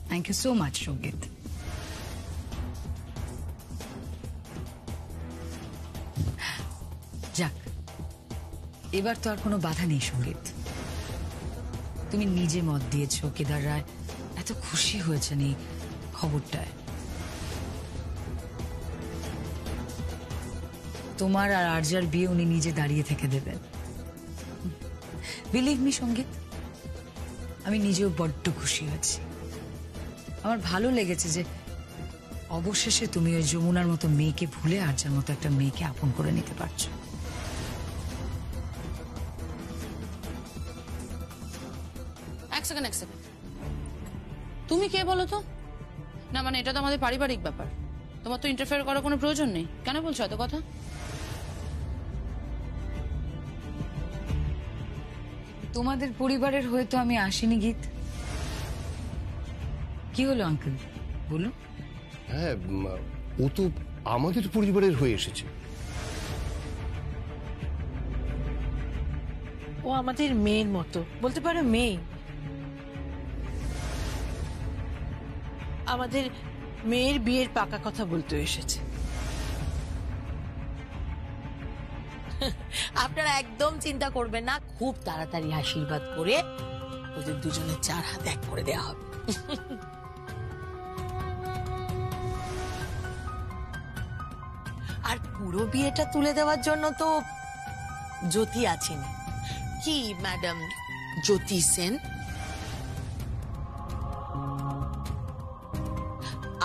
Thank you so much সঙ্গীত। যাক, এবার তো আর কোনো বাধা নেই সঙ্গীত। তুমি নিজে মত দিয়েছ কেদার রায় এত খুশি হয়েছেন এই খবরটায়। তোমার আর আর্যার বিয়ে উনি নিজে দাঁড়িয়ে থেকে দেবেন। বিলিভ মি সঙ্গীত, আমি নিজেও বড্ড খুশি হয়েছি। আমার ভালো লেগেছে যে অবশেষে তুমি ওই যমুনার মতো মেয়েকে ভুলে আর্যার মতো একটা মেয়েকে আপন করে নিতে পারছো। এক সেকেন্ড, তুমি কে বলো তো? না মানে এটা তো আমাদের পারিবারিক ব্যাপার, তোমার তো ইন্টারফেয়ার করার কোনো প্রয়োজন নেই। কেন বলছো এত কথা? তোমাদের পরিবারের হয়তো আমি আসিনি গীত। কি হলো আঙ্কেল, বলুন। হ্যাঁ, ও তো আমাদের পরিবারের হয়ে এসেছে। ও আমাদের মেয়ের মতো, বলতে পারো মেয়ে। আমাদের মেয়ের বিয়ের পাকা কথা বলতে এসেছে। আপনারা একদম চিন্তা করবেন না, খুব তাড়াতাড়ি আশীর্বাদ করে ওদের দুজনের 4 হাত এক করে দেওয়া হবে। আর পুরো বিয়েটা তুলে দেওয়ার জন্য তো জ্যোতি আছেন। কি ম্যাডাম জ্যোতি সেন,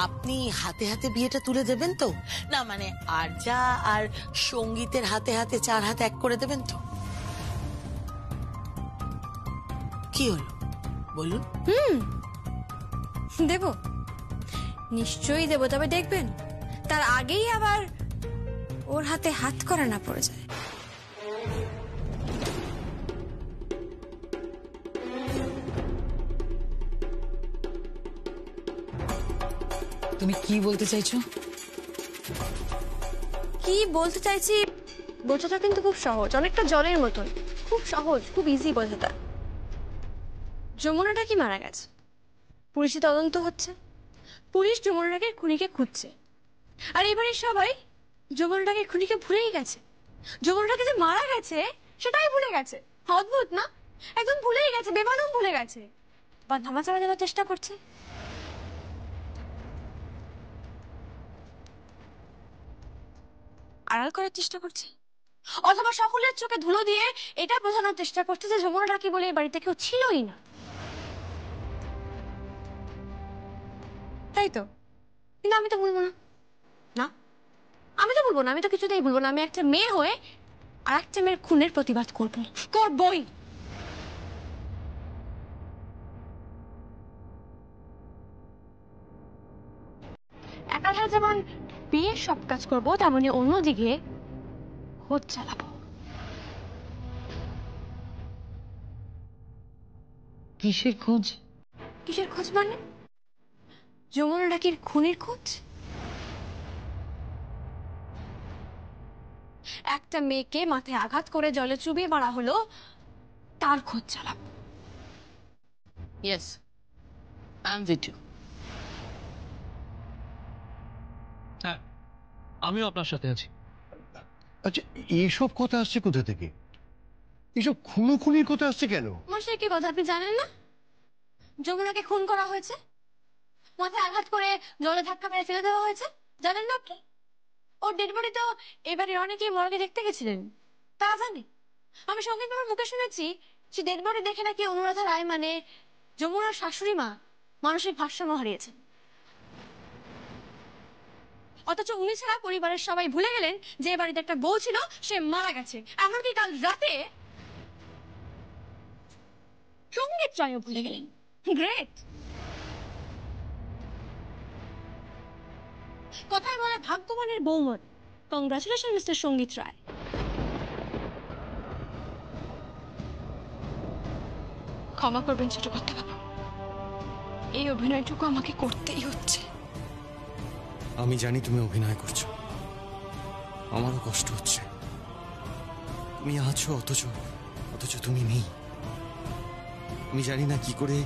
আপনি হাতে হাতে বিয়েটা তুলে দেবেন তো? না মানে আর্যা আর সঙ্গীতের হাতে হাতে 4 হাত এক করে দেবেন তো? কি হলো বলুন। দেব, নিশ্চয়ই দেব, তবে দেখবেন তার আগেই আবার ওর হাতে হাত করা না পড়ে যায়। তুমি কি বলতে চাইছো? কি বলতে চাইছি বোঝাটা কিন্তু খুব সহজ, অনেকটা জলের মতন, খুব সহজ, খুব ইজি বোঝাটা। যমুনাটা কি মারা গেছে, পুলিশে তদন্ত হচ্ছে, পুলিশ যমুনাটাকে খুনিকে খুঁজছে, আর এবারে সবাই যমুনাটাকে খুনিকে ভুলেই গেছে। যমুনাটাকে যে মারা গেছে সেটাই ভুলে গেছে। অদ্ভুত না? একদম ভুলেই গেছে, বেমালুম ভুলে গেছে, বা ধামাচাপা দেওয়ার চেষ্টা করছে। আড়াল করার চেষ্টা করছে, অথবা সকলের চোখে ধুলো দিয়ে এটা বোঝানোর চেষ্টা করছে যে যমুনাটা কি বলে এই বাড়িতে কেউ ছিলই না। তাই তো, কিন্তু আমি তো বলবো না। না, আমি তো বলবো না, আমি তো কিছুতেই বলবো না। আমি একটা মেয়ে হয়ে আর একটা মেয়ের খুনের প্রতিবাদ করবই। একাধারে যেমন বিয়ের সব কাজ করবো, তেমনি অন্যদিকে খোঁজ চালাবো। কিসের খোঁজ? কিসের খোঁজ মানে? যমুনা ডাকির খুনির খোঁজ। একটা মেয়েকে মাথায় আঘাত করে জলে চুবিয়ে মারা হলো, তার খোঁজ চালাবো। Yes, I am with you. হ্যাঁ, আমিও আপনার সাথে আছি। আচ্ছা, এইসব কথা আসছে কোথা থেকে? এইসব খুনোখুনির কথা আসছে কেন? মশাই, কি কথা আপনি জানেন না? যমুনাকে খুন করা হয়েছে, মাথায় আঘাত করে জলে ধাক্কা মেরে ফেলে দেওয়া হয়েছে, জানেন না আপনি? ওর ডেড বডি তো এবারে অনেকেই মর্গে দেখতে গেছিলেন, তা জানে? আমি সঙ্গীত বাবার মুখে শুনেছি সে ডেড বডি দেখে নাকি অনুরাধা রায় মানে যমুনার শাশুড়ি মা মানসিক ভারসাম্য হারিয়েছেন। অথচ উনি ছাড়া পরিবারের সবাই ভুলে গেলেন যে বাড়িতে একটা বউ ছিল, সে মারা গেছে। এমনকি কাল রাতে সঙ্গীত রায়ও ভুলে গেলেন। গ্রেট। কথায় বলে ভাগ্যবানের বৌমত। কংগ্রাচুলেশন মিস্টার সঙ্গীত রায়। ক্ষমা করবেন ছোট করতে বাবা, এই অভিনয়টুকু আমাকে করতেই হচ্ছে। আমি জানি তুমি অভিনয় করছো, আমারও কষ্ট হচ্ছে। তুমি আছো অথচ তুমি নেই। আমি জানি না কি করে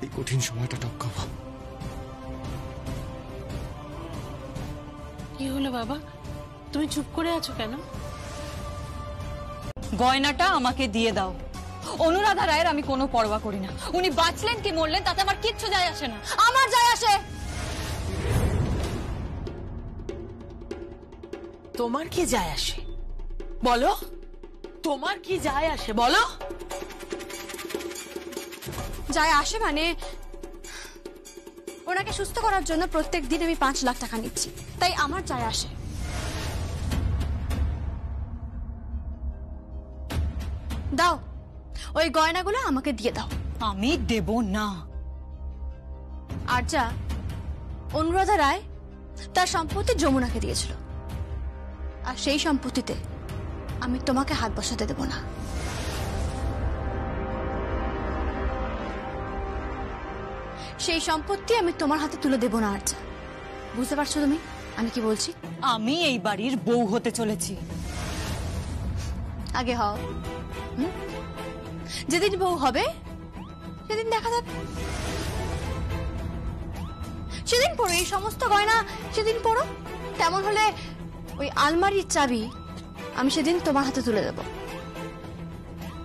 এই কঠিন সময়টা টপকাবো। কি হলো বাবা, তুমি চুপ করে আছো কেন? গয়নাটা আমাকে দিয়ে দাও। অনুরাধা রায়ের আমি কোনো পরোয়া করি না। উনি বাঁচলেন কি মরলেন তাতে আমার কিচ্ছু যায় আসে না। আমার যায় আসে। তোমার কি যায় আসে বলো, তোমার কি যায় আসে বলো। যায় আসে মানে ওনাকে সুস্থ করার জন্য প্রত্যেক দিন আমি 5 লাখ টাকা নিচ্ছি, তাই আমার যায় আসে। দাও ওই গয়নাগুলো আমাকে দিয়ে দাও। আমি দেব না। আর যা অনুরাধা রায় তার সম্পত্তি যমুনাকে দিয়েছিল, আর সেই সম্পত্তিতে আমি তোমাকে হাত বসাতে দেব না। সেই সম্পত্তি আমি তোমার হাতে তুলে দেব না। আর যা, বুঝতে পারছো তুমি আমি কি বলছি? আমি এই বাড়ির বউ হতে চলেছি। আগে হও, যেদিন বউ হবে সেদিন দেখা যাবে। সেদিন পড়ো এই সমস্ত গয়না, সেদিন পড়ো। তেমন হলে ওই আলমারির চাবি আমি সেদিন তোমার হাতে তুলে দেব,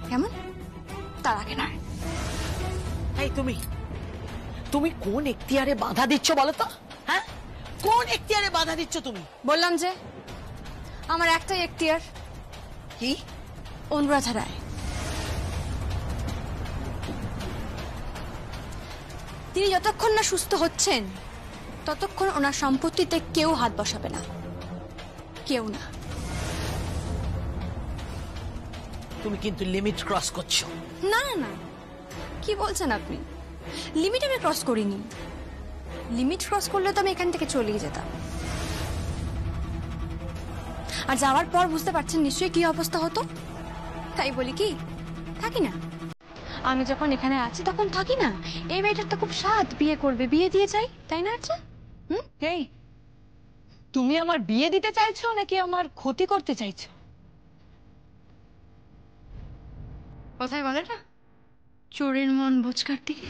কেমন? তার আগে নয়। এই তুমি তুমি কোন এখতিয়ারে বাধা দিচ্ছ বলো তো? হ্যাঁ, কোন এখতিয়ারে বাধা দিচ্ছ তুমি? বললাম যে আমার একটাই এখতিয়ার। কি? অনুরাধা রায়। তিনি যতক্ষণ না সুস্থ হচ্ছেন ততক্ষণ ওনার সম্পত্তিতে কেউ হাত বসাবে না, কেউ না। তুমি কিন্তু লিমিট ক্রস করছো। না না না, কি বলছেন আপনি? লিমিট আমি ক্রস করিনি। লিমিট ক্রস করলে তো আমি এখান থেকে চলেই যেতাম। আর যাওয়ার পর বুঝতে পারছেন নিশ্চয়ই কি অবস্থা হতো। তাই বলি কি থাকি না, আমি যখন এখানে আছি তখন থাকি না। এই মেয়েটার তো খুব স্বাদ, বিয়ে করবে, বিয়ে দিয়ে যাই, তাই না? আচ্ছা এই তুমি আমার বিয়ে দিতে চাইছো নাকি আমার ক্ষতি করতে চাইছো? কোথায় বলে না চোরের মন বোঝকার দিকে।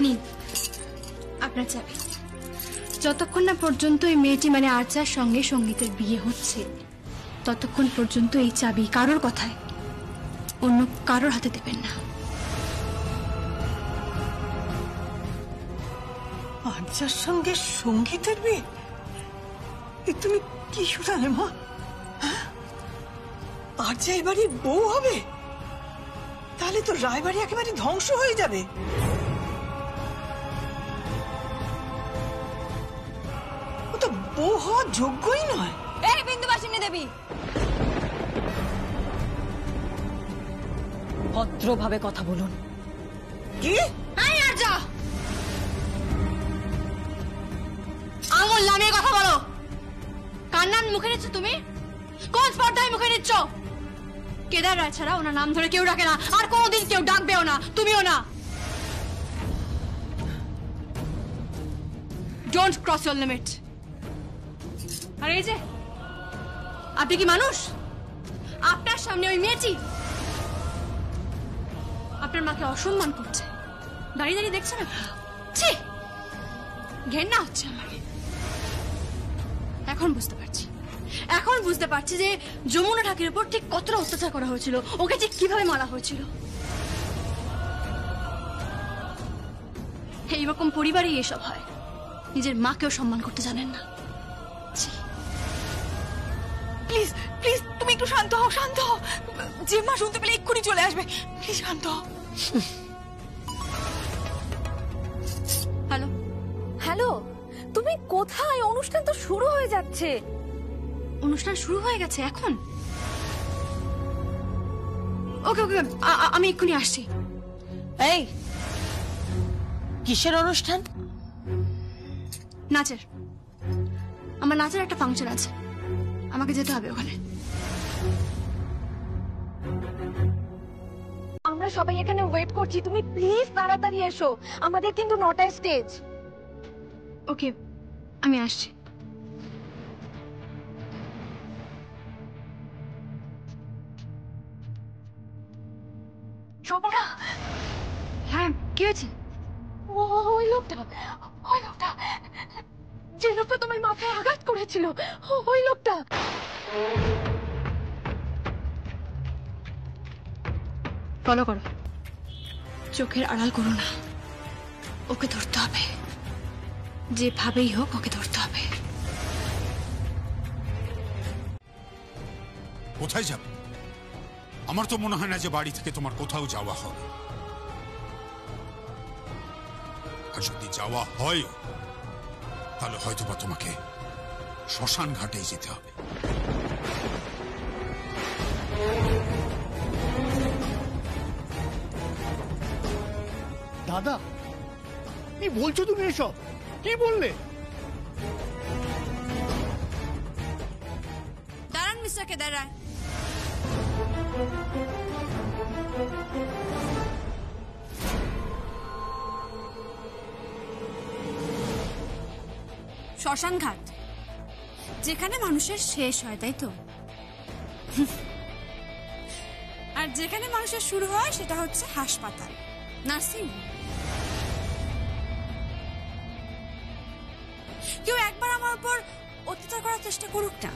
নিন আপনার চাবি। যতক্ষণ না পর্যন্ত এই মেয়েটি মানে আর্চার সঙ্গে সঙ্গীতের বিয়ে হচ্ছে ততক্ষণ পর্যন্ত এই চাবি কারোর কথায় অন্য কারোর হাতে দেবেন না। আর্যার সঙ্গে সঙ্গীতের বিয়ে? তুমি কি শোনালে মা? আর্যা এবারে বউ হবে? তাহলে তো রায়বাড়ি একেবারে ধ্বংস হয়ে যাবে। ও তো বউ হওয়ার যোগ্যই নয়। এই বিন্দুবাসিনী দেবী, ভদ্রভাবে কথা বলুন। কি? এই আর্যা, আঙুল নামিয়ে কথা বলো। কান্নান মুখে নিচ্ছ তুমি? কোন স্পর্ধায় মুখে নিচ্ছ? কেদার রায় ছাড়া ওনার নাম ধরে কেউ ডাকে না, আর কোনোদিন কেউ ডাকবেও না, তুমিও না। Don't cross your limit. আর এই যে আপনি কি মানুষ? আপনার সামনে ওই মেয়েটি আপনার মাকে অসম্মান করছে, দাঁড়িয়ে দাঁড়িয়ে দেখছেন আপনি? ছি, ঘেন্না হচ্ছে আমার। এখন বুঝতে পারছি যে যমুনা ঠাকুরের উপর ঠিক কতটা অত্যাচার করা হয়েছিল, ওকে ঠিক কিভাবে মারা হয়েছিল। এইরকম পরিবারেই এসব হয়, নিজের মাকেও সম্মান করতে জানেন না। প্লিজ প্লিজ তুমি একটু শান্ত হও, শান্ত হও। যে মা শুনতে পেলে এক্ষুনি চলে আসবে। প্লিজ শান্ত হও। হ্যালো হ্যালো, তুমি কোথায়? অনুষ্ঠান তো শুরু হয়ে যাচ্ছে। অনুষ্ঠান শুরু হয়ে গেছে এখন? ওকে ওকে, আমি এক্ষুনি আসছি। এই কিসের অনুষ্ঠান? নাচের। আমার নাচের একটা ফাংশন আছে, আমাকে যেতে হবে ওখানে। সবাই এখানে ওয়েট করছি, তুমি প্লিজ তাড়াতাড়ি এসো, আমাদের কিন্তু 9টায় স্টেজ। ওকে, আমি আসছি। যমুনা, হ্যাঁ কি হয়েছে? ওই লোকটা যে লোকটা তোমার মাথায় আঘাত করেছিল, ওই লোকটা। ফলো করো, চোখের আড়াল করো না, ওকে ধরতে হবে, যেভাবেই হোক ওকে ধরতে হবে। কোথায় যাবে? আমার তো মনে হয় না যে বাড়ি থেকে তোমার কোথাও যাওয়া হবে, আর যদি যাওয়া হয় তাহলে হয়তোবা তোমাকে শ্মশান ঘাটে যেতে হবে। দাদা কি বলছো তুমি এসব? কি বললে? দাঁড়ান মিস্টার কেদার রায়, শ্মশান ঘাট যেখানে মানুষের শেষ হয়, তাই তো? আর যেখানে মানুষের শুরু হয় সেটা হচ্ছে হাসপাতাল, নার্সিং হোম। কেউ একবার আমার উপর অত্যাচার করার চেষ্টা করুক না,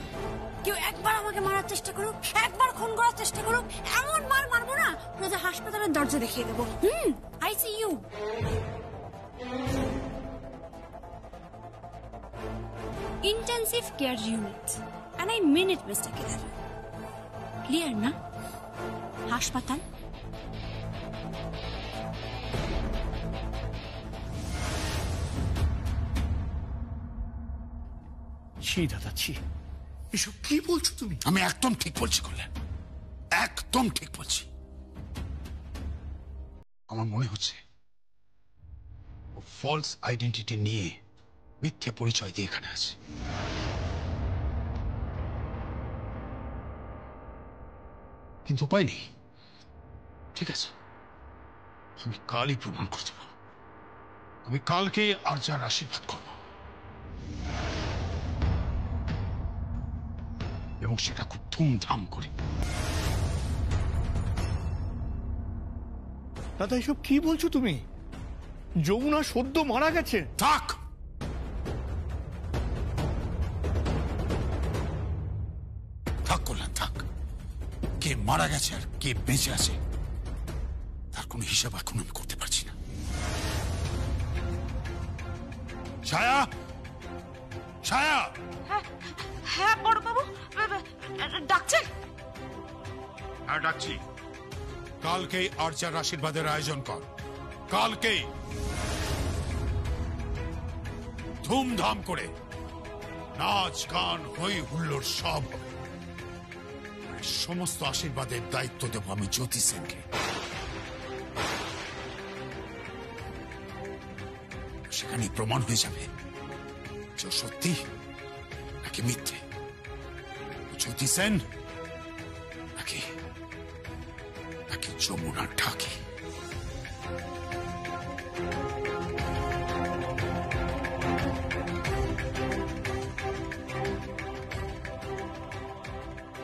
কেউ একবার আমাকে মারার চেষ্টা করুক, একবার খুন করার চেষ্টা করুক, এমন মার মারবো না যে হাসপাতালের দরজা দেখিয়ে দেবো। ICU. Intensive care unit, and I mean it, Mr. Kedar. Clear না? হাসপাতাল। ছি দাদা ছি, এসব কি বলছো তুমি? আমি একদম ঠিক বলছি কল্যাণ, একদম ঠিক বলছি। আমার মনে হচ্ছে ও ফলস আইডেন্টিটি নিয়ে মিথ্যে পরিচয় দিয়ে এখানে আছে। কিন্তু উপায় নেই, ঠিক আছে, আমি কালই প্রমাণ করে দেব। আমি কালকে আর যার আশীর্বাদ করব, এবং সেটা খুব ধুমধাম করে। দাদা এসব কি বলছো তুমি? যমুনা সদ্য মারা গেছে। থাক, থাক কল্যাণ থাক। কে মারা গেছে আর কে বেঁচে আছে তার কোনো হিসাব এখন আমি করতে পারছি না। ছায়া, ছায়া। হ্যাঁ বড় বাবু, ডাকছেন? হ্যাঁ ডাকছি। কালকেই আর্চার আশীর্বাদের আয়োজন কর, কালকেই ধুমধাম করে নাচ গান হই হুল্লোড় সব হবে। সমস্ত আশীর্বাদের দায়িত্ব দেব আমি জ্যোতি সেনকে। সেখানে প্রমাণ হয়ে যাবে যে সত্যি নাকি মিথ্যে, জ্যোতি সেন নাকি নাকি যমুনার ঢাকি।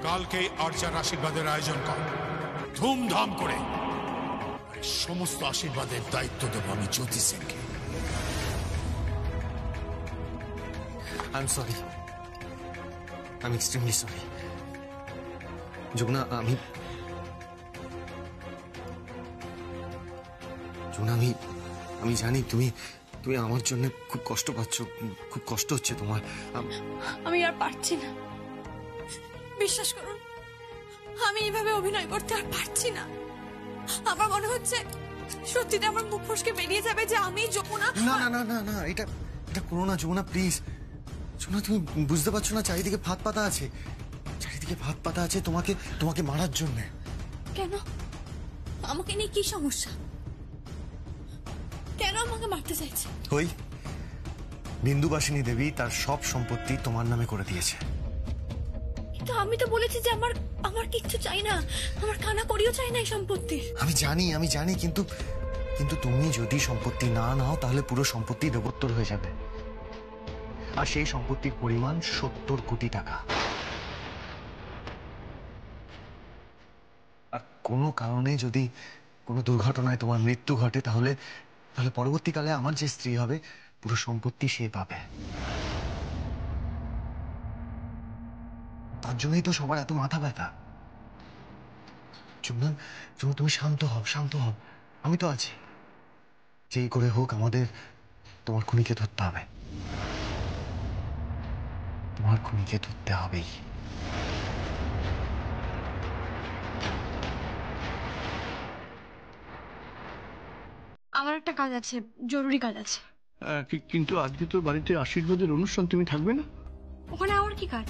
কালকে আর্চার আশীর্বাদের আয়োজন কর, ধুমধাম করে সমস্ত আশীর্বাদের দায়িত্ব দেব আমি জ্যোতি সেনকে। I'm sorry. I'm extremely sorry. Jamuna, আমি জানি তুমি আমার জন্য খুব কষ্ট পাচ্ছ, খুব কষ্ট হচ্ছে তোমার। আমি আর পারছি না, বিশ্বাস করুন, আমি এইভাবে অভিনয় করতে আর পারছি না। আমার মনে হচ্ছে সত্যিটা আমার মুখ ফসকে বেরিয়ে যাবে যে আমি যমুনা। না না না না না, এটা করো না যমুনা, প্লিজ। যমুনা, তুমি বুঝতে পারছো না চারিদিকে ফাঁদ পাতা আছে, চারিদিকে ফাঁদ পাতা আছে তোমাকে মারার জন্য। কেন? আমাকে নিয়ে কি সমস্যা? কেন আমাকে মারতে চাইছে? ওই বিন্দুবাসিনী দেবী তার সব সম্পত্তি তোমার নামে করে দিয়েছে। কিন্তু আমি তো বলেছি যে আমার আমার কিচ্ছু চাই না, আমার কানা করিও চাই না এই সম্পত্তি। আমি জানি কিন্তু কিন্তু তুমি যদি সম্পত্তি না নাও তাহলে পুরো সম্পত্তি দেবোত্তর হয়ে যাবে, আর সেই সম্পত্তির পরিমাণ 70 কোটি টাকা। আর কোনো কারণে যদি কোনো দুর্ঘটনায় তোমার মৃত্যু ঘটে তাহলে তাহলে পরবর্তীকালে আমার যে স্ত্রী হবে পুরো সম্পত্তি সে পাবে। তার জন্যই তো সবার এত মাথা ব্যথা। যমুনা, তুমি শান্ত হও, আমি তো আছি। যেই করে হোক আমাদের তোমার খুনিকে ধরতে হবে, তোমার খুনিকে ধরতে হবেই। আমার একটা কাজ আছে, জরুরি কাজ আছে। কিন্তু আজকে তোর বাড়িতে আশীর্বাদের অনুষ্ঠান, তুমি থাকবে না? ওখানে আমার কি কাজ?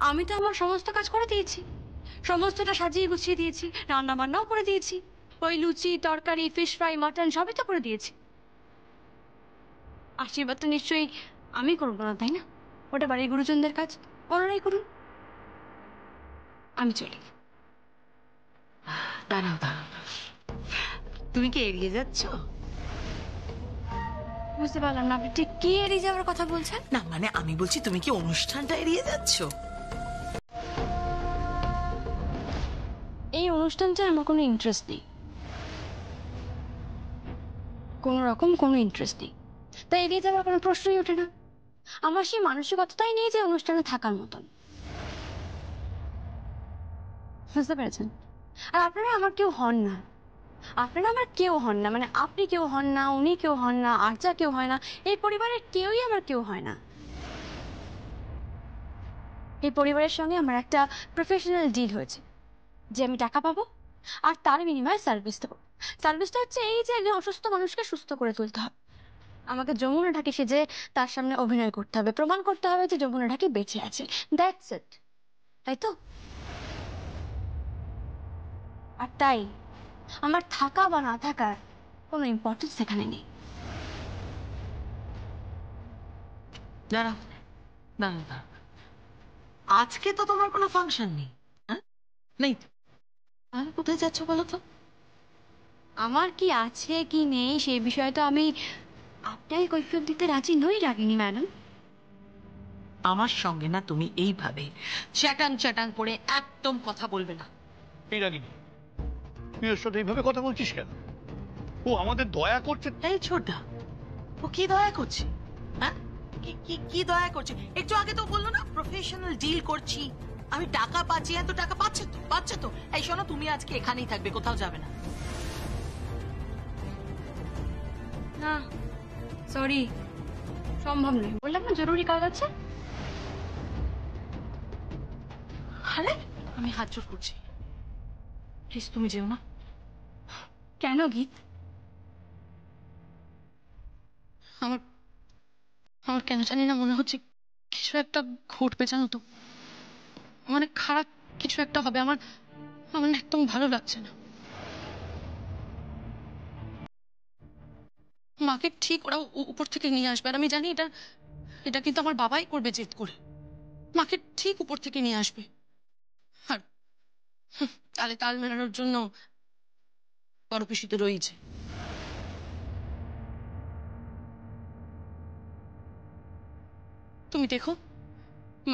আমি তো আমার সমস্ত কাজ করে দিয়েছি, সমস্তটা সাজিয়ে গুছিয়ে দিয়েছি, রান্না বান্নাও করে দিয়েছি, ওই লুচি তরকারি ফিশ ফ্রাই মাটন সবই তো করে দিয়েছি। আশীর্বাদ তো নিশ্চয়ই আমি করবো না, তাই না? ওটা বাড়ির গুরুজনদের কাজ, ওনারাই করুন। আমি চলি। দাঁড়াও, তুমি কি এড়িয়ে যাচ্ছ? বুঝতে পারলাম না, আপনি ঠিক কি এড়িয়ে যাওয়ার কথা বলছেন? না মানে আমি বলছি তুমি কি অনুষ্ঠানটা এড়িয়ে যাচ্ছ? এই অনুষ্ঠানটায় আমার কোনো ইন্টারেস্ট নেই, কোনো রকম কোনো ইন্টারেস্ট নেই, তাই এড়িয়ে যাওয়ার কোনো প্রশ্নই ওঠে না। আমার সেই মানসিকতাই নেই যে অনুষ্ঠানে থাকার মতন, বুঝতে পেরেছেন? আর আপনারা আমার কেউ হন না, আপনারা আমার কেউ হন না, মানে আপনি কেউ হন না, উনি কেউ হন না, আর্যা কেউ হয় না, এই পরিবারের কেউই আমার কেউ হয় না। এই পরিবারের সঙ্গে আমার একটা প্রফেশনাল ডিল হয়েছে যে আমি টাকা পাবো আর তার বিনিময়ে সার্ভিস দেবো। সার্ভিসটা হচ্ছে এই যে একজন অসুস্থ মানুষকে সুস্থ করে তুলতে হবে, আমাকে যমুনা ঢাকি সেজে তার সামনে অভিনয় করতে হবে, প্রমাণ করতে হবে যে যমুনা ঢাকি বেঁচে আছে, দ্যাটস ইট, তাই তো? আর তাই আমার থাকা বা না থাকার কোনো ইম্পর্টেন্স সেখানে নেই। না, আজকে তো তোমার কোনো ফাংশন নেই, নেই? আমি কোথায় যাচ্ছ বলো তো? আমার কি আছে কি নেই সেই বিষয়ে তো আমি আপনাকে কৈফিয়ত দিতে রাজি নই রাগিনী ম্যাডাম। আমার সঙ্গে না তুমি এইভাবে চ্যাটাং করে একদম কথা বলবে না। এই রাগিনী, তুই ওর সাথে এইভাবে কথা বলছিস কেন? ও আমাদের দয়া করছে। এই ছোটদা, ও কি দয়া করছে? হ্যাঁ, কি দয়া করছে? একটু আগে তো বললো না প্রফেশনাল ডিল করছি, আমি টাকা পাচ্ছি, এত টাকা পাচ্ছে তো। এই শোনো, তুমি আজকে এখানেই থাকবে, কোথাও যাবে না। না সরি, সম্ভব নয়, বললাম না জরুরি কাজ আছে। আরে আমি হাত জোড় করছি, প্লিজ তুমি যেও না। কেন গীত? আমার আমার কেন জানি না মনে হচ্ছে কিছু একটা ঘটবে, জানো তো, মানে খারাপ কিছু একটা হবে। আমার আমার একদম ভালো লাগছে না। মাকে ঠিক ওরা উপর থেকে নিয়ে আসবে, আর আমি জানি এটা কিন্তু আমার বাবাই করবে জেদ করে, মাকে ঠিক উপর থেকে নিয়ে আসবে। আর তালে তাল মেলানোর জন্য বড় পিসি তো রয়েছে। তুমি দেখো,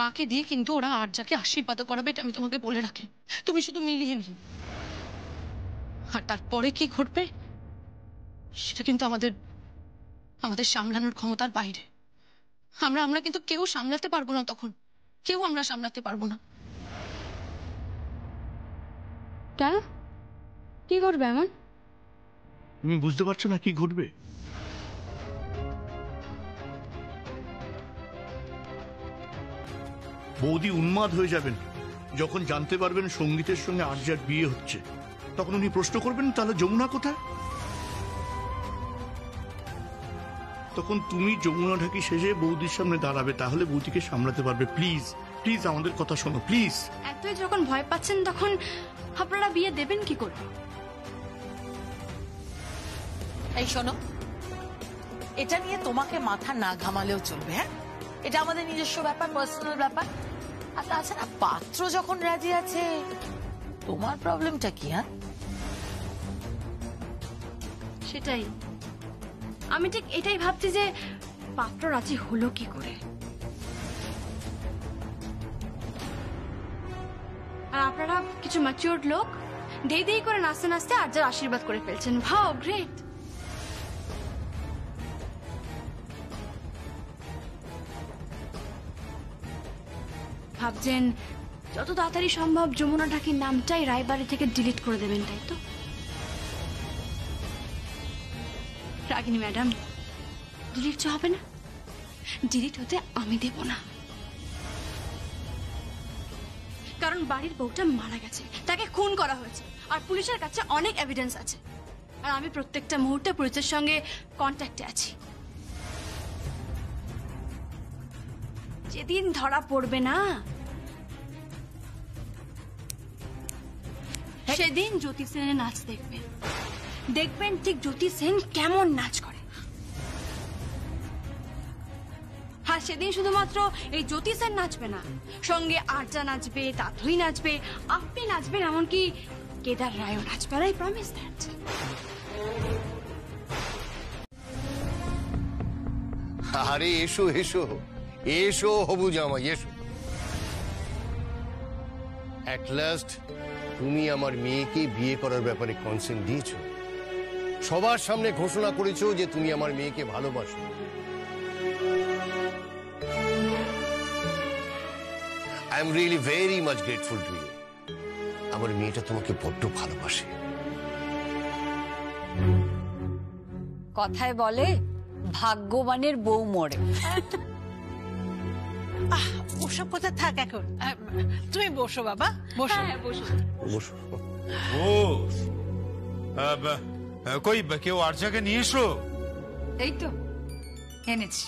মাকে দিয়ে কিন্তু ওরা আর্যাকে আশীর্বাদ করাবে, এটা আমি তোমাকে বলে রাখি, তুমি শুধু মিলিয়ে নিও। আর তারপরে কি ঘটবে সেটা কিন্তু আমাদের সামলানোর ক্ষমতার বাইরে। আমরা কিন্তু কেউ সামলাতে পারবো না, তখন কেউ আমরা সামলাতে পারবো না। কেন, কি করবে এমন? তুমি বুঝতে পারছো না কি ঘটবে? বৌদি উন্মাদ হয়ে যাবেন যখন জানতে পারবেন সঙ্গীতের সঙ্গে আর্যার বিয়ে হচ্ছে। তখন উনি প্রশ্ন করবেন, তাহলে যমুনা কোথায়? তখন তুমি যমুনা ঢাকি সেজে বৌদির সামনে দাঁড়াবে, তাহলে বৌদিকে সামলাতে পারবে। প্লিজ প্লিজ আমাদের কথা শোনো, প্লিজ। এতই যখন ভয় পাচ্ছেন তখন আপনারা বিয়ে দেবেন কি করে? এই শোনো, এটা নিয়ে তোমাকে মাথা না ঘামালেও চলবে। হ্যাঁ, এটা আমাদের নিজস্ব ব্যাপার, পার্সোনাল ব্যাপার। আর তাছাড়া পাত্র যখন রাজি আছে তোমার প্রবলেমটা কি? হ্যাঁ, সেটাই আমি ঠিক এটাই ভাবছি যে পাত্র রাজি হলো কি করে। আর আপনারা কিছু ম্যাচিউরড লোক দেই দেই করে নাচতে নাচতে আর্যার আশীর্বাদ করে ফেলছেন। ভাও, গ্রেট। ভাবছেন যত তাড়াতাড়ি সম্ভব যমুনা ঢাকির নামটাই রায়বাড়ি থেকে ডিলিট করে দেবেন, তাই তো? রাগিনী ম্যাডাম, ডিলিট হবে না, ডিলিট হতে আমি দেব না। কারণ বাড়ির বউটা মারা গেছে, তাকে খুন করা হয়েছে, আর পুলিশের কাছে অনেক এভিডেন্স আছে। আর আমি প্রত্যেকটা মুহূর্তে পুলিশের সঙ্গে কন্ট্যাক্টে আছি। যেদিন ধরা পড়বে না, সেদিন জ্যোতি সেনের নাচ দেখবেন। দেখবেন ঠিক জ্যোতি সেন কেমন নাচ করে। হ্যাঁ, সেদিন শুধুমাত্র এই জ্যোতি সেন নাচবে না, সঙ্গে আর্যা নাচবে, তাথই নাচবে, আপনি নাচবেন, এমনকি কেদার রায়ও নাচবে। I promise that. আরে এসো এসো এসো হবু জামাই, এসো। অ্যাট লাস্ট তুমি আমার মেয়েকে বিয়ে করার ব্যাপারে কনসেন্ট দিয়েছো। সবার সামনে ঘোষণা করেছো যে তুমি আমার মেয়েকে ভালোবাসো। I am really very much grateful to you. আমার মেয়েটা তোমাকে বড্ড ভালোবাসে। কথায় বলে ভাগ্যবানের বউ মরে। ওসব কথা থাক এখন। তুমি বসো বাবা, বসো। বসো। কই কেউ আর্যাকে নিয়ে এসো। এই তো এনেছি।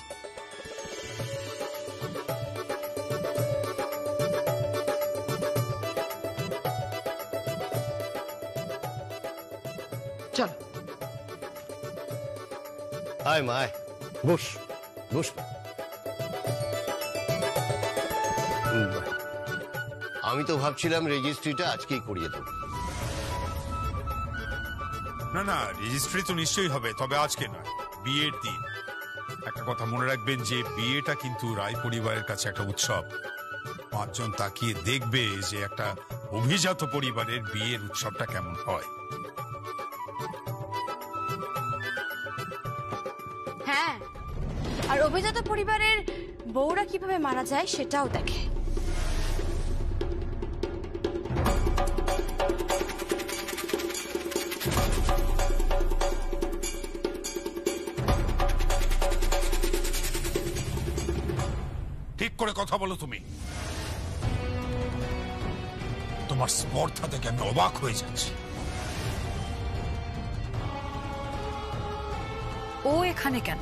চলো। আয় মা, আয়, বস বস। আমি তো ভাবছিলাম রেজিস্ট্রিটা আজকেই করিয়ে দেব। না না, রেজিস্ট্রি তো নিশ্চয়ই হবে, তবে আজকে নয়, বিয়ের দিন। একটা কথা মনে রাখবেন যে বিয়েটা কিন্তু রায় পরিবারের কাছে একটা উৎসব। পাঁচজন তাকিয়ে দেখবে যে একটা অভিজাত পরিবারের বিয়ের উৎসবটা কেমন হয়। হ্যাঁ, আর অভিজাত পরিবারের বউরা কিভাবে মারা যায় সেটাও দেখে। ঠিক করে কথা বলো তুমি। তোমার স্পর্ধা থেকে আমি অবাক হয়ে যাচ্ছি। ও এখানে কেন?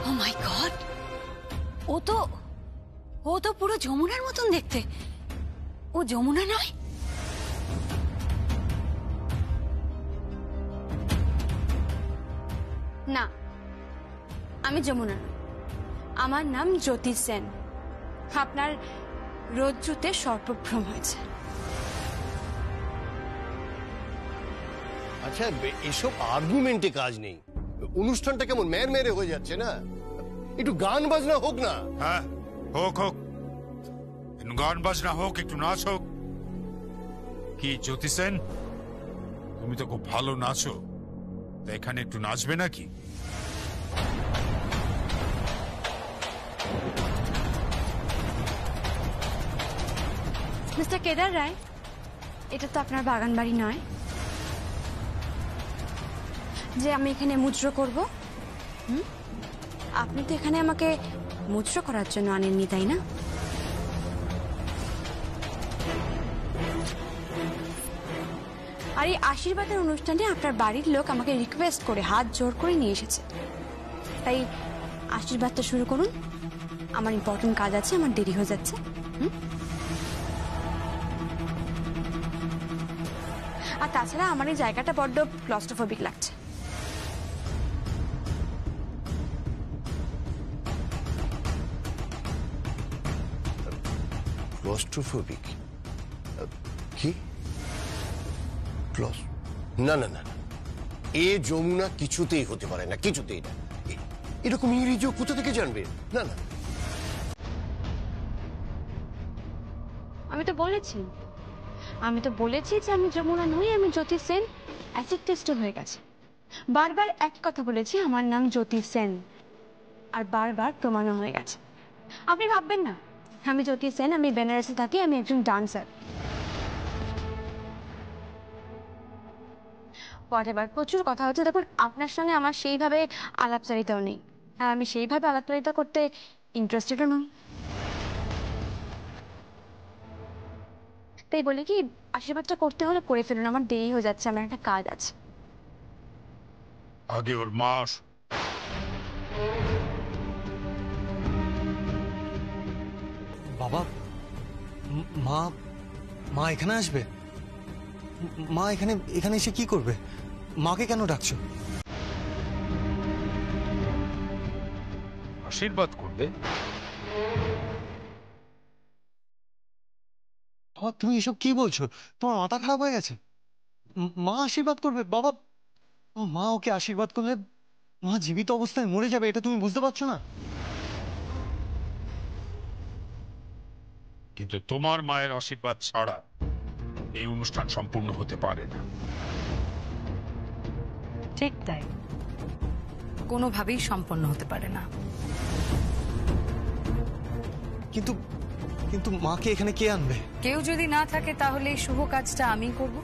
ও মাই গড, ও তো পুরো যমুনার মতন দেখতে। ও যমুনা নয়? না, আমি যমুনা না, আমার নাম জ্যোতি সেন। আপনার রজ্জুতে সর্পভ্রম হয়েছে। আচ্ছা, এসব আর্গুমেন্টে কাজ নেই। অনুষ্ঠানটা কেমন মেরে মেরে হয়ে যাচ্ছে না? একটু গান বাজনা হোক না। হ্যাঁ, হোক হোক, গান বাজনা হোক, একটু নাচ হোক। কি জ্যোতি সেন, তুমি তো খুব ভালো নাচো, তা এখানে একটু নাচবে নাকি? মিস্টার কেদার রায়, এটা তো আপনার বাগান বাড়ি নয় যে আমি এখানে মুদ্রা করব। আপনি তো এখানে আমাকে মুদ্রা করার জন্য আনেননি, তাই না? আর এই আশীর্বাদের অনুষ্ঠানে আপনার বাড়ির লোক আমাকে রিকোয়েস্ট করে হাত জোর করে নিয়ে এসেছে। তাই আশীর্বাদটা শুরু করুন, আমার ইম্পর্টেন্ট কাজ আছে, আমার দেরি হয়ে যাচ্ছে। আর তাছাড়া আমার এই জায়গাটা বড্ড ক্লস্ট্রোফোবিক লাগছে। ক্লস্ট্রোফোবিক? কি ক্লস? না না না, এ যমুনা কিছুতেই হতে পারে না, কিছুতেই না। এরকম ইংরেজিও কোথা থেকে জানবে? না না। আমি তো বলেছি যে আমি যমুনা নই, আমি জ্যোতি সেন। অ্যাসিড টেস্টও হয়ে গেছে। বারবার এক কথা বলেছি, আমার নাম জ্যোতি সেন, আর বারবার প্রমাণও হয়ে গেছে। আপনি ভাববেন না আমি জ্যোতি সেন, আমি বেনারসে থাকি, আমি একজন ডান্সার। এবার প্রচুর কথা হচ্ছে, দেখুন আপনার সঙ্গে আমার সেইভাবে আলাপচারিতাও নেই, আর আমি সেইভাবে আলাপচারিতা করতে ইন্টারেস্টেডও নই। তাই বলে কি আশীর্বাদটা করতে হলে করে ফেলুন, আমার দেরি হয়ে যাচ্ছে, আমার একটা কাজ আছে। আগে ওর মা বাবা, মা মা এখানে আসবে? মা এখানে এখানে এসে কি করবে? মাকে কেন ডাকছো? আশীর্বাদ করবে। বাবা তুমি এসব কি বলছো? তোমার মাথা খারাপ হয়ে গেছে? মা আশীর্বাদ করবে? বাবা, মা ওকে আশীর্বাদ করলে মা জীবিত অবস্থায় মরে যাবে, এটা তুমি বুঝতে পারছো না? কিন্তু তোমার মায়ের আশীর্বাদ ছাড়া এই অনুষ্ঠান সম্পূর্ণ হতে পারে না। ঠিক তাই, কোনোভাবেই সম্পন্ন হতে পারে না। কিন্তু কিন্তু মাকে এখানে কে আনবে? কেউ যদি না থাকে তাহলে এই শুভ কাজটা আমি করব।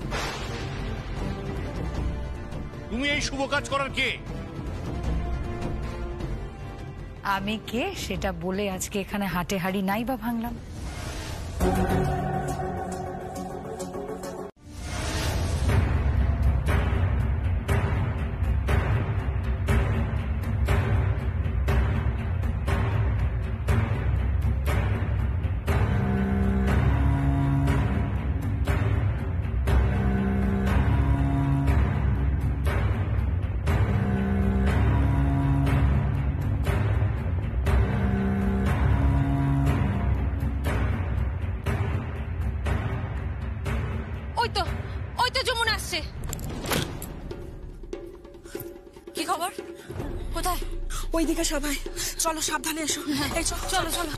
তুমি এই শুভ কাজ করার কে? আমি কে সেটা বলে আজকে এখানে হাটে হাড়ি নাই বা ভাঙলাম? ওই তো যমুনা আসছে। কি খবর? কোথায়? ওইদিকে সবাই, চলো সাবধানে এসো। এই চলো চলো।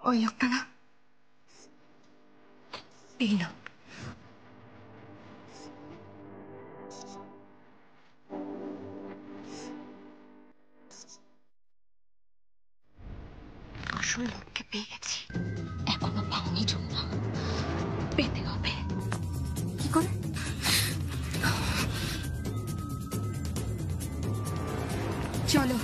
ওই লোকটা না, এই না, আসল লোককে পেয়ে গেছি। এখনো পাওনি যমুনা, পেতে হবে। কি করে? চলো।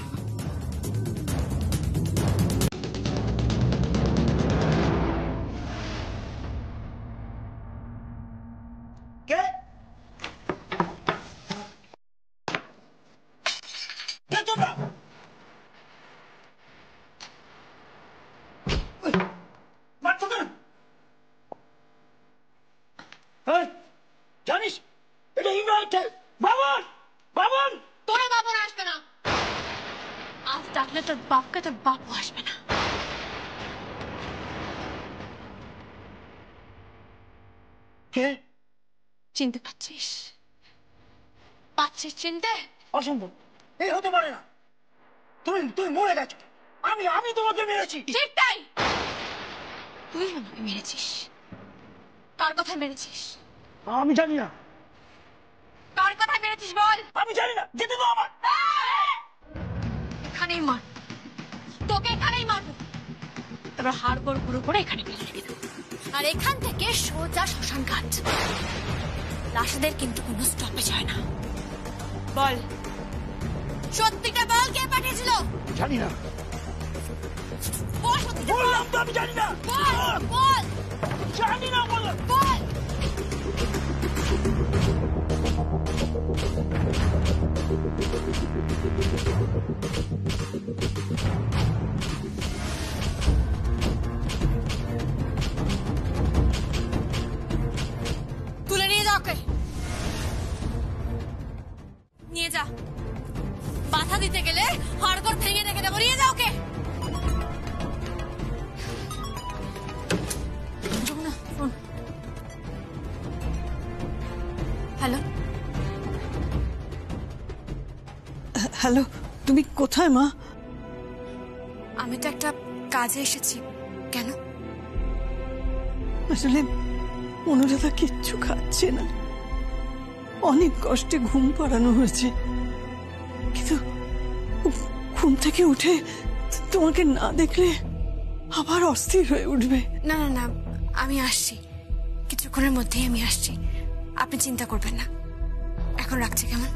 জানিস এটা ইমরান বাবন, বাবন। তোরা বাবন আসবে না, আজ ডাকলে তোর বাপকে তোর বাপ আসবে না। কে? চিনতে পারছিস? পারছিস চিনতে? অসম্ভব, এই হতে পারে না। তুমি মরে গেছো, আমি তোমাকে মেরেছি। ঠিক তাই, তুই আমাকে মেরেছিস। কার কথা মেরেছিস? আমি জানি না। কার কথা মেরেছিস বল। আমি জানি না, যেতে দাও আমার। এখানেই মার, তোকে এখানেই মারবো। এবার হাড়গোড় গুঁড়ো করে এখানে ফেলে দিবি, আর এখান থেকে সোজা শ্মশান ঘাট। লাশদের কিন্তু কোনো স্টপেজ হয় না। বল, সত্যিটা বল, কে পাঠিয়েছিল? জানি না। বল সত্যিটা বল। বললাম তো আমি জানি না। বল বল। জানি না বললাম। বল। হ্যালো, তুমি কোথায় মা? আমি তো একটা কাজে এসেছি। কেন? আসলে অনুরাধা কিচ্ছু খাচ্ছে না, অনেক কষ্টে ঘুম পাড়ানো হয়েছে, কিন্তু ঘুম থেকে উঠে তোমাকে না দেখলে আবার অস্থির হয়ে উঠবে। না না না, আমি আসছি, কিছুক্ষণের মধ্যেই আমি আসছি, আপনি চিন্তা করবেন না। এখন রাখছি কেমন?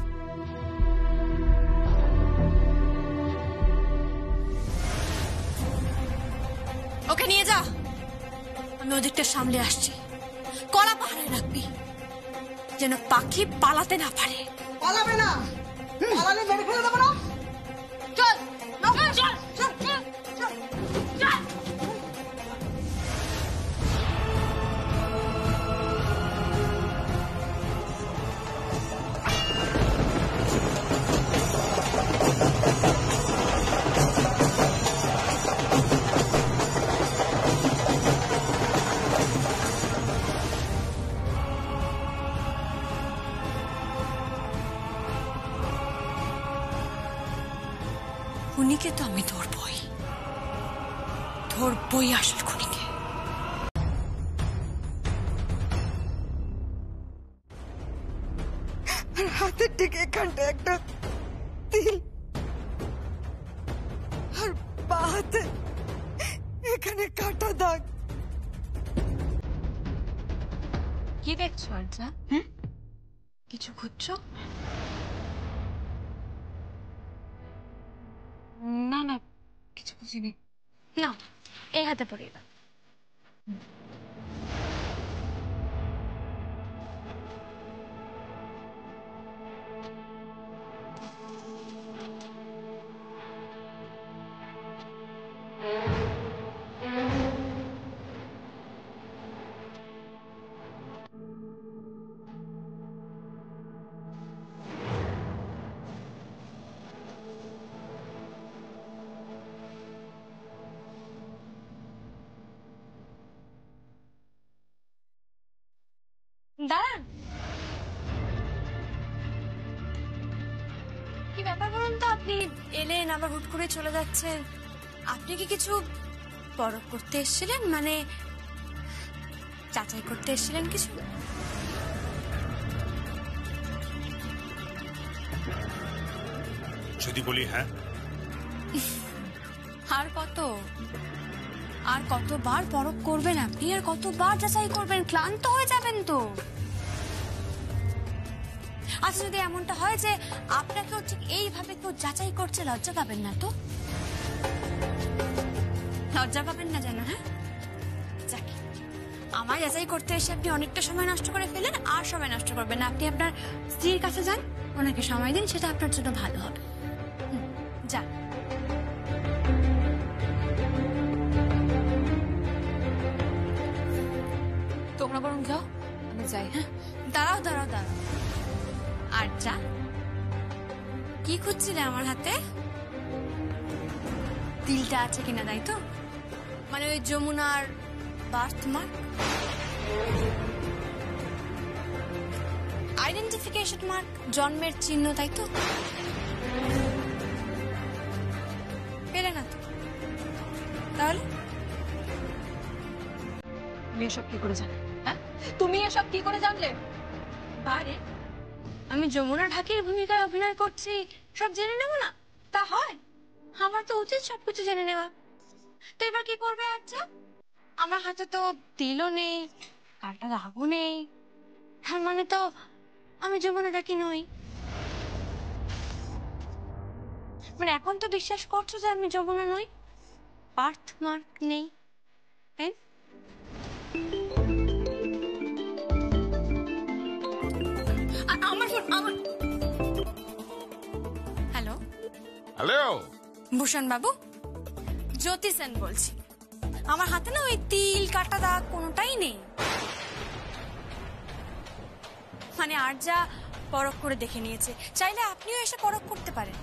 ওকে নিয়ে যা, আমি ওদিকটা সামলে আসছি। কড়া পাহারায় রাখবি যেন পাখি পালাতে না পারে। পালাবে না, পালালে মেরে ফেলে দেবো না। চল চল চল চল চল। খুনিকে তো আমি ধরবই আসল খুনিকে। হাতের ঠিক এখানটা একটা তিল, আর পা হাতে এখানে কাটা দাগ। কি দেখছো আরজা? কিছু খুঁজছো? না না, কিছু খুঁজিনি। না, এই হাতে পড়িয়ে দাও। দাঁড়ান, কি ব্যাপার বলুন তো? আপনি এলেন আবার হুট করে চলে যাচ্ছেন। আপনি কি কিছু পরখ করতে এসেছিলেন? মানে যাচাই করতে এসেছিলেন কিছু? যদি বলি হ্যাঁ। আর কতবার পরখ করবেন আপনি? আর কতবার যাচাই করবেন? ক্লান্ত হয়ে যাবেন তো। আচ্ছা, যদি এমনটা হয় যে আপনাকেও ঠিক এইভাবে কেউ যাচাই করছে, লজ্জা পাবেন না তো? লজ্জা পাবেন না যেন? হ্যাঁ, যাকে আমার যাচাই করতে এসে আপনি অনেকটা সময় নষ্ট করে ফেলেন। আর সময় নষ্ট করবেন না, আপনি আপনার স্ত্রীর কাছে যান, ওনাকে সময় দিন, সেটা আপনার জন্য ভালো হবে। যান। তোমরা বরং যাও, আমি যাই। হ্যাঁ, দাঁড়াও দাঁড়াও দাঁড়াও। আর যা, কি খুঁজছিলে আমার হাতে? তিলটা আছে কিনা, তাই তো? মানে ওই যমুনার বার্থ মার্ক, আইডেন্টিফিকেশন মার্ক, জন্মের চিহ্ন, তাই তো? পেলে না তো? তাহলে তুমি এসব কি করে জানলে? হ্যাঁ, তুমি এসব কি করে জানলে? বারে, আমি যমুনা ঢাকির ভূমিকায় অভিনয় করছি, সব জেনে নেব না? তা হয়? আমার তো উচিত সবকিছু জেনে নেওয়া। তো এবার কি করবে? আচ্ছা, আমার হাতে তো তিলও নেই, কাটা দাগও নেই, হ্যাঁ, মানে তো আমি যমুনা ঢাকি নই। মানে এখন তো বিশ্বাস করছো যে আমি যমুনা নই, বার্থ মার্ক নেই, তাই? হ্যালো হ্যালো, ভূষণ বাবু, জ্যোতি সেন বলছি। আমার হাতে না ওই তিল কাটা দাগ কোনোটাই নেই। মানে আরজা পরখ করে দেখে নিয়েছে, চাইলে আপনিও এসে পরখ করতে পারেন।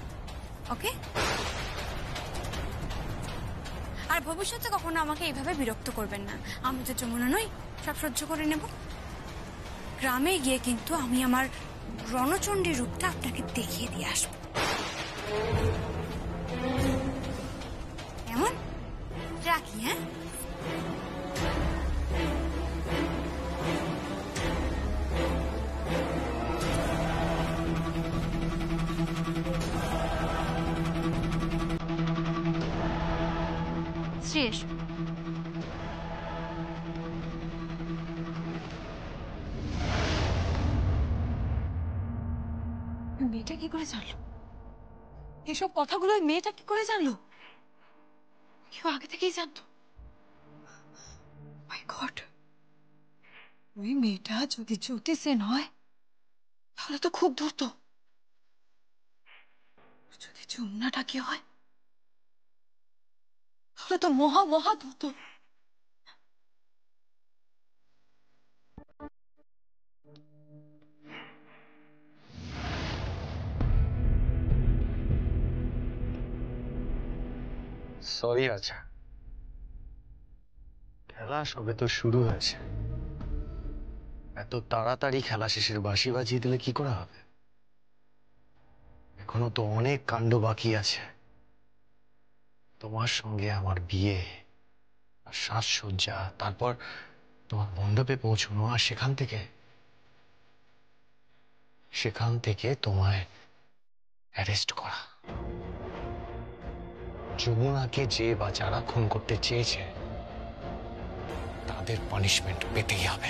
ওকে? আর ভবিষ্যতে কখনো আমাকে এইভাবে বিরক্ত করবেন না। আমি তো যমুনা নই, সব সহ্য করে নেব। গ্রামে গিয়ে কিন্তু আমি আমার রণচণ্ডীর রূপটা আপনাকে দেখিয়ে দিয়ে আসবো। কেমন? রাখি, হ্যাঁ? শ্রেয়স, মেয়েটা কি করে জানলো? এসব কথাগুলো ওই মেয়েটা কি করে জানলো? কেউ আগে থেকেই জানতো? মাই গড, ওই মেয়েটা যদি জ্যোতি সেন হয় তাহলে তো খুব ধূর্ত। যদি যমুনাটা কি হয় তাহলে তো মহা মহা ধূর্ত। সরি আচ্ছা, খেলা সবে তো শুরু হয়েছে। এত তাড়াতাড়ি খেলা শেষের বাঁশি বাজিয়ে দিলে কি করে হবে? এখনো তো অনেক কাণ্ড বাকি আছে। তোমার সঙ্গে আমার বিয়ে, আর সাজসজ্জা, তারপর তোমার মণ্ডপে পৌঁছানো, আর সেখান থেকে তোমায় অ্যারেস্ট করা। যমুনাকে যে বা যারা খুন করতে চেয়েছে তাদের পানিশমেন্ট পেতেই হবে।